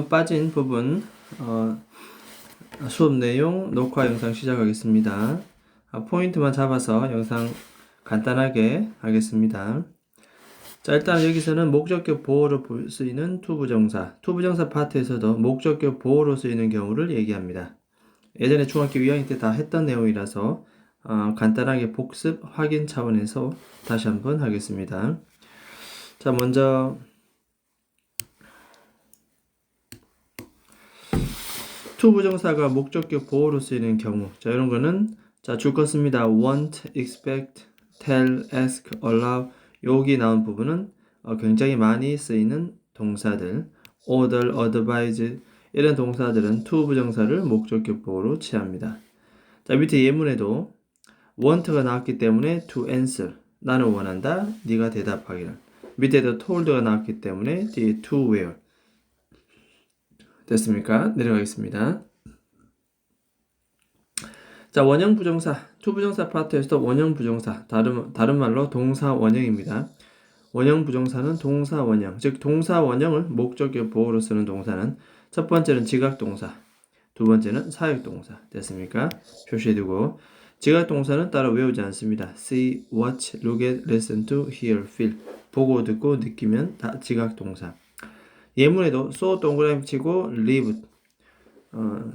빠진 부분 수업 내용 녹화 영상 시작하겠습니다. 포인트만 잡아서 영상 간단하게 하겠습니다. 자, 일단 여기서는 목적격 보호로 쓰이는 투부정사 파트에서도 목적격 보호로 쓰이는 경우를 얘기합니다. 예전에 중학교 2학년 때 다 했던 내용이라서 간단하게 복습 확인 차원에서 다시 한번 하겠습니다. 자, 먼저 투부정사가 목적격 보호로 쓰이는 경우, 자, 이런 거는 줄 거 씁니다. want, expect, tell, ask, allow. 여기 나온 부분은 굉장히 많이 쓰이는 동사들, order, advise 이런 동사들은 투부정사를 목적격 보호로 취합니다. 자, 밑에 예문에도 want가 나왔기 때문에 to answer, 나는 원한다, 네가 대답하기를. 밑에도 told가 나왔기 때문에 뒤에 to where. 됐습니까? 내려가겠습니다. 자, 원형 부정사, 투부정사 파트에서도 원형 부정사, 다른 말로 동사 원형입니다. 원형 부정사는 동사 원형, 즉 동사 원형을 목적격 보호로 쓰는 동사는 첫 번째는 지각 동사, 두 번째는 사역 동사. 됐습니까? 표시해두고 지각 동사는 따로 외우지 않습니다. see, watch, look at, listen to, hear, feel. 보고 듣고 느끼면 다 지각 동사. 예문에도 so 동그라미 치고 live,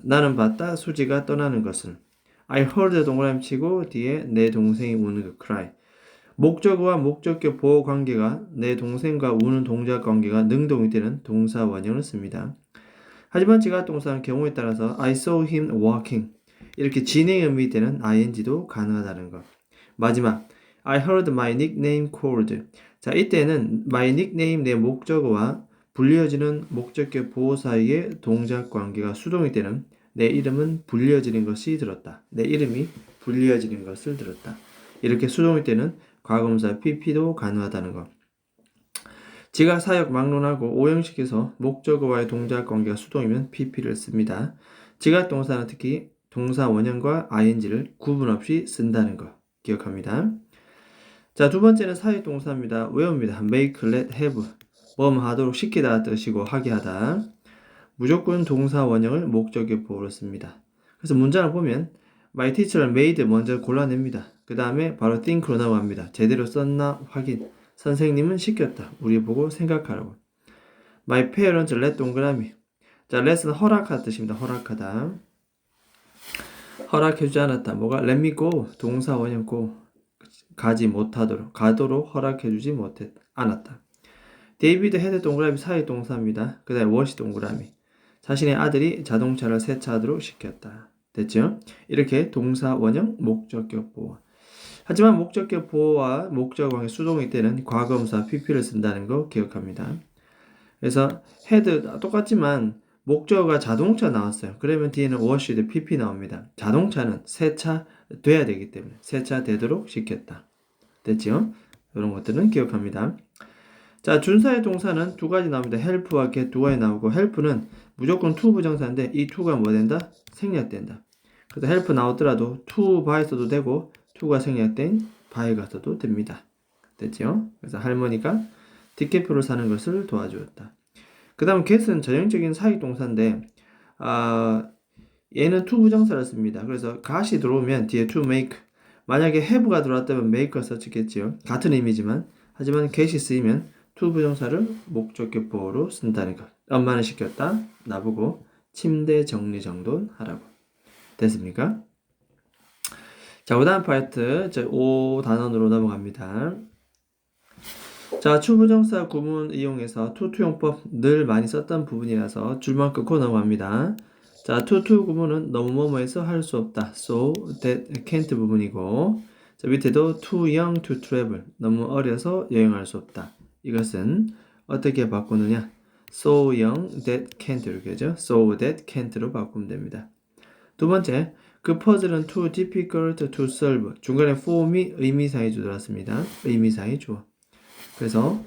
나는 봤다, 수지가 떠나는 것을. I heard 동그라미 치고 뒤에 내 동생이 우는 그 cry. 목적어와 목적격 보호 관계가 내 동생과 우는 동작 관계가 능동이 되는 동사 원형을 씁니다. 하지만 지각 동사는 경우에 따라서 I saw him walking 이렇게 진행 의미 되는 ing도 가능하다는 것. 마지막 I heard my nickname called. 자, 이때는 my nickname 내 목적어와 불리어지는 목적격 보호 사이의 동작 관계가 수동이 되는 내 이름은 불리어지는 것이 들었다. 내 이름이 불리어지는 것을 들었다. 이렇게 수동이 되는 과거분사 pp도 가능하다는 것. 지각 사역 막론하고 오형식에서 목적어와의 동작 관계가 수동이면 pp를 씁니다. 지각 동사는 특히 동사 원형과 ing를 구분 없이 쓴다는 것 기억합니다. 자, 두 번째는 사역 동사입니다. 외웁니다. make, let, have. 하도록 시키다 뜻이고 하게 하다. 무조건 동사 원형을 목적격 보호로 씁니다. 그래서 문장을 보면 my teacher made 먼저 골라냅니다. 그 다음에 바로 think로 넘어갑니다. 제대로 썼나 확인. 선생님은 시켰다. 우리 보고 생각하라고. my parents let 동그라미. 자, let은 허락하다 뜻입니다. 허락하다. 허락해주지 않았다. 뭐가? let me go. 동사 원형 go. 가지 못하도록. 가도록 허락해주지 않았다. 데이비드 헤드 동그라미 사회 동사입니다. 그 다음에 워시 동그라미. 자신의 아들이 자동차를 세차하도록 시켰다. 됐죠? 이렇게 동사 원형 목적격 보호. 하지만 목적격 보호와 목적어의 수동이 되는 과거분사 pp를 쓴다는 거 기억합니다. 그래서 헤드 똑같지만 목적어가 자동차 나왔어요. 그러면 뒤에는 washed pp 나옵니다. 자동차는 세차 돼야 되기 때문에 세차 되도록 시켰다. 됐죠? 이런 것들은 기억합니다. 자, 준사의 동사는 두 가지 나옵니다. help와 get 두 가지 나오고 help는 무조건 to 부정사인데 이 to가 뭐 된다? 생략된다. 그래서 help 나오더라도 to by 써도 되고 to가 생략된 by가 써도 됩니다. 됐죠? 그래서 할머니가 티켓표를 사는 것을 도와주었다. 그 다음 get은 전형적인 사역 동사인데 얘는 to 부정사를 씁니다. 그래서 got이 들어오면 뒤에 to make 만약에 have가 들어왔다면 make가 써지겠지요. 같은 의미지만 하지만 get이 쓰이면 to 부정사를 목적격 보호로 쓴다는 것. 엄마는 시켰다. 나보고 침대 정리정돈 하라고. 됐습니까? 자, 그 다음 파트 5단원으로 넘어갑니다. 자, 추부정사 구문 이용해서 투투용법 늘 많이 썼던 부분이라서 줄만 끊고 넘어갑니다. 자, 투투 구문은 너무 뭐뭐해서 할 수 없다. so, that, can't 부분이고 자, 밑에도 too young to travel 너무 어려서 여행할 수 없다. 이것은 어떻게 바꾸느냐? so young that can't 이렇게 하죠. so that can't로 바꾸면 됩니다. 두 번째, 그 퍼즐은 too difficult to solve. 중간에 form이 의미상의 주 들어왔습니다. 의미상의 주어. 그래서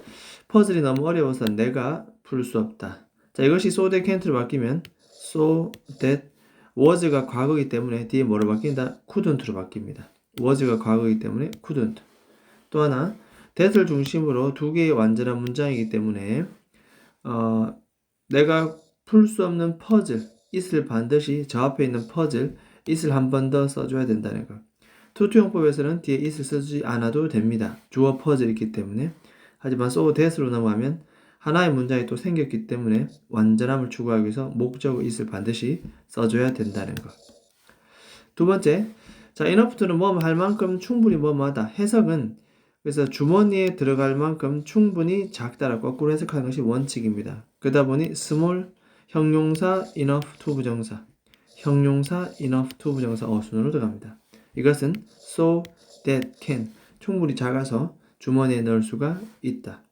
퍼즐이 너무 어려워서 내가 풀 수 없다. 자, 이것이 so that can't로 바뀌면 so that was가 과거이기 때문에 뒤에 뭐로 바뀐다? couldn't로 바뀝니다. was가 과거이기 때문에 couldn't. 또 하나 that을 중심으로 두 개의 완전한 문장이기 때문에 내가 풀 수 없는 퍼즐, it을 반드시 저 앞에 있는 퍼즐, it을 한 번 더 써줘야 된다는 거. 투투용법에서는 뒤에 it을 쓰지 않아도 됩니다. 주어 퍼즐이 있기 때문에. 하지만 so that으로 넘어가면 하나의 문장이 또 생겼기 때문에 완전함을 추구하기 위해서 목적어 it을 반드시 써줘야 된다는 것. 두 번째, 자, enough는 뭐뭐 할 만큼 충분히 뭐뭐하다. 해석은 그래서 주머니에 들어갈 만큼 충분히 작다라 거꾸로 해석하는 것이 원칙입니다. 그러다 보니 small, 형용사, enough, to 부정사, 형용사, enough, to 부정사 어순으로 들어갑니다. 이것은 so that can, 충분히 작아서 주머니에 넣을 수가 있다.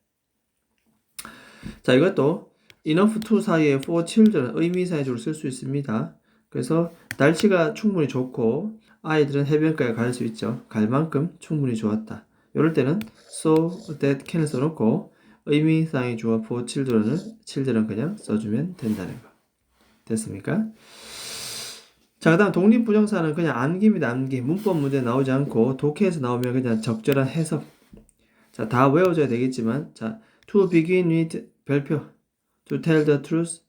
자, 이것도 enough to 사이에 for children 의미사의 주로 쓸 수 있습니다. 그래서 날씨가 충분히 좋고 아이들은 해변가에 갈 수 있죠. 갈 만큼 충분히 좋았다. 이럴 때는 so that can을 써놓고 의미상의 주어 for children 그냥 써주면 된다는 거. 됐습니까? 자, 그 다음 독립부정사는 그냥 암기입니다. 암기. 문법 문제 나오지 않고 독해에서 나오면 그냥 적절한 해석. 자, 다 외워줘야 되겠지만, 자, to begin with 별표, to tell the truth,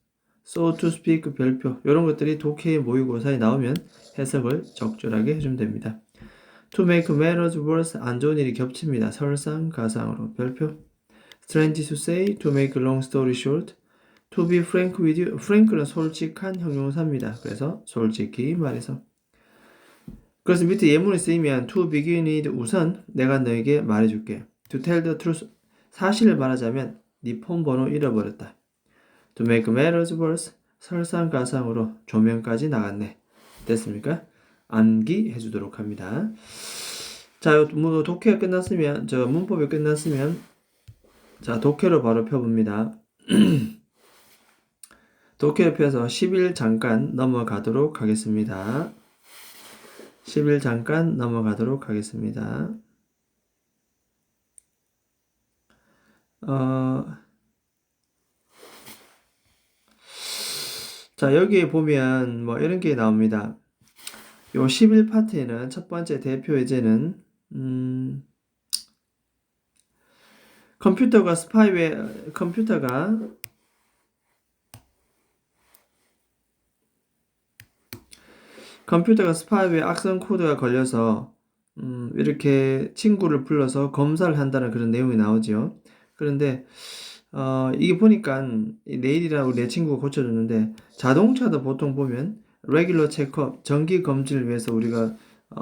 so to speak 별표, 이런 것들이 독해의 모의고사에 나오면 해석을 적절하게 해주면 됩니다. to make matters worse, 안 좋은 일이 겹칩니다. 설상가상으로 별표. strange to say, to make long story short, to be frank with you, frank는 솔직한 형용사입니다. 그래서 솔직히 말해서. 그래서 밑에 예문이 쓰이면 to begin with 우선 내가 너에게 말해줄게. to tell the truth, 사실을 말하자면 네 폰 번호 잃어버렸다. to make matters worse, 설상가상으로 조명까지 나갔네. 됐습니까? 암기 해주도록 합니다. 자, 독해가 끝났으면, 문법이 끝났으면, 자, 독해로 바로 펴봅니다. 독해를 펴서 10일 잠깐 넘어가도록 하겠습니다. 10일 잠깐 넘어가도록 하겠습니다. 자, 여기에 보면 뭐 이런 게 나옵니다. 요 11 파트에는 첫 번째 대표 예제는 컴퓨터가 스파이웨어 악성 코드가 걸려서 이렇게 친구를 불러서 검사를 한다는 그런 내용이 나오죠. 그런데 이게 보니까 내일이라고 내 친구가 고쳐줬는데 자동차도 보통 보면 레귤러 체크업, 정기 검진을 위해서 우리가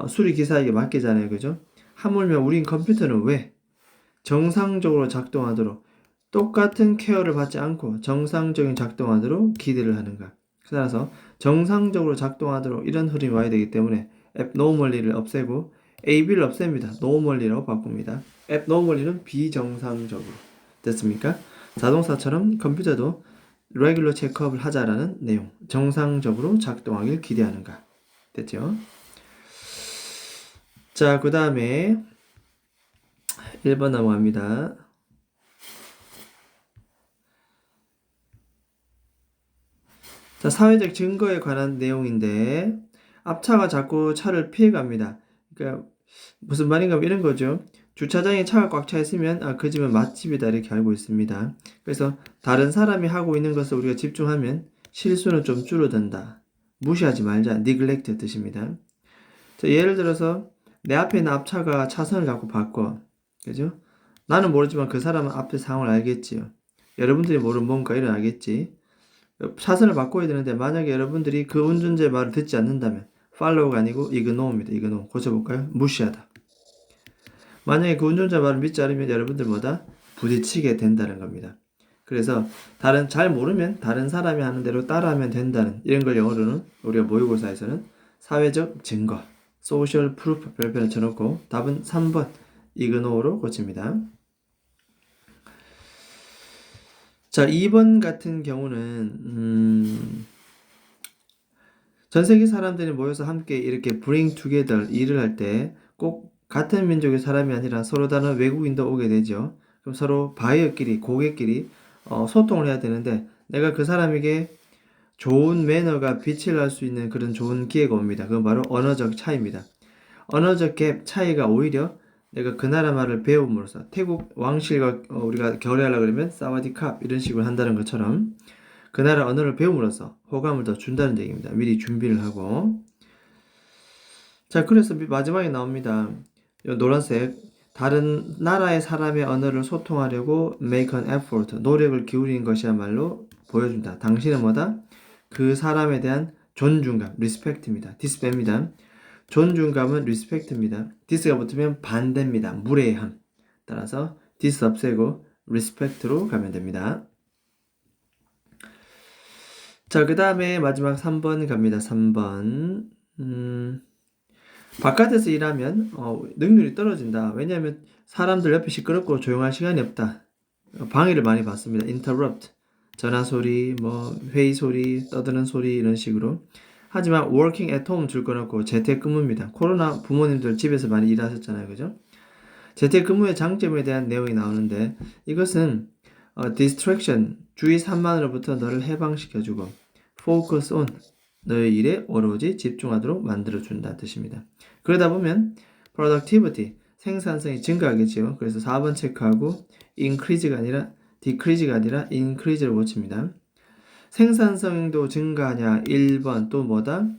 수리 기사에게 맡기잖아요. 그죠? 하물며 우린 컴퓨터는 왜 정상적으로 작동하도록 똑같은 케어를 받지 않고 정상적인 작동하도록 기대를 하는가? 따라서 정상적으로 작동하도록 이런 흐름이 와야 되기 때문에 abnormally를 없애고 ab를 없앱니다. normally라고 바꿉니다. abnormally는 비정상적으로. 됐습니까? 자동차처럼 컴퓨터도 레귤러 체크업을 하자라는 내용. 정상적으로 작동하길 기대하는가. 됐죠? 자, 그 다음에 1번 넘어갑니다. 자, 사회적 증거에 관한 내용인데 앞차가 자꾸 차를 피해갑니다. 그러니까 무슨 말인가 이런 거죠. 주차장에 차가 꽉 차 있으면 그 집은 맛집이다 이렇게 알고 있습니다. 그래서 다른 사람이 하고 있는 것을 우리가 집중하면 실수는 좀 줄어든다. 무시하지 말자. neglect 뜻입니다. 자, 예를 들어서 내 앞에 있는 앞차가 차선을 자꾸 바꿔. 그죠? 나는 모르지만 그 사람은 앞에 상황을 알겠지요. 여러분들이 모르는 뭔가 일어나겠지. 차선을 바꿔야 되는데 만약에 여러분들이 그 운전자의 말을 듣지 않는다면 follow가 아니고 ignore입니다. ignore. 고쳐볼까요? 무시하다. 만약에 그 운전자 말을 믿지 않으면 여러분들 뭐다? 부딪히게 된다는 겁니다. 그래서 잘 모르면 다른 사람이 하는 대로 따라하면 된다는 이런 걸 영어로는 우리가 모의고사에서는 사회적 증거, social proof 별표를 쳐놓고 답은 3번 ignore로 고칩니다. 자, 2번 같은 경우는 전 세계 사람들이 모여서 함께 이렇게 bring together 일을 할 때 꼭 같은 민족의 사람이 아니라 서로 다른 외국인도 오게 되죠. 그럼 서로 바이어끼리, 고객끼리 소통을 해야 되는데 내가 그 사람에게 좋은 매너가 빛을 날 수 있는 그런 좋은 기회가 옵니다. 그건 바로 언어적 차이입니다. 언어적 갭 차이가 오히려 내가 그 나라 말을 배움으로써 태국 왕실과 우리가 결의하려고 그러면 사와디캅 이런 식으로 한다는 것처럼 그 나라 언어를 배움으로써 호감을 더 준다는 얘기입니다. 미리 준비를 하고. 자, 그래서 마지막에 나옵니다. 요 노란색. 다른 나라의 사람의 언어를 소통하려고 make an effort. 노력을 기울이는 것이야말로 보여준다. 당신은 뭐다? 그 사람에 대한 존중감, respect입니다. this 빼입니다. 존중감은 respect입니다. this가 붙으면 반대입니다. 무례함. 따라서 this 없애고 respect로 가면 됩니다. 자, 그 다음에 마지막 3번 갑니다. 3번. 바깥에서 일하면 능률이 떨어진다. 왜냐하면 사람들 옆에 시끄럽고 조용할 시간이 없다. 방해를 많이 받습니다. interrupt. 전화 소리, 회의 소리, 떠드는 소리 이런 식으로. 하지만 working at home 줄 거놓고 재택근무입니다. 코로나 부모님들 집에서 많이 일하셨잖아요. 그죠? 재택근무의 장점에 대한 내용이 나오는데 이것은 distraction, 주의 산만으로부터 너를 해방시켜주고 focus on, 너의 일에 오로지 집중하도록 만들어준다는 뜻입니다. 그러다 보면 productivity, 생산성이 증가하겠죠. 그래서 4번 체크하고 increase가 아니라 decrease가 아니라 increase를 고칩니다. 생산성도 증가하냐 1번 또 뭐다?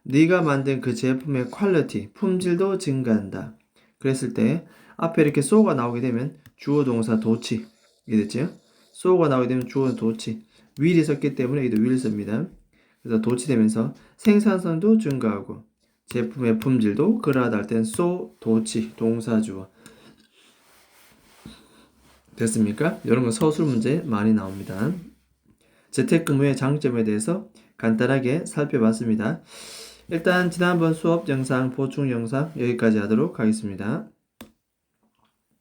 네가 만든 그 제품의 퀄리티, 품질도 증가한다. 그랬을 때 앞에 이렇게 so가 나오게 되면 주어 동사 도치 이게 됐죠? so가 나오게 되면 주어 도치 will이 썼기 때문에 이도 will 씁니다. 그래서 도치되면서 생산성도 증가하고 제품의 품질도 그러하다 할 땐 so, 도치, 동사 주어 됐습니까? 이런 거 서술 문제 많이 나옵니다. 재택근무의 장점에 대해서 간단하게 살펴봤습니다. 일단 지난번 수업 영상 보충 영상 여기까지 하도록 하겠습니다.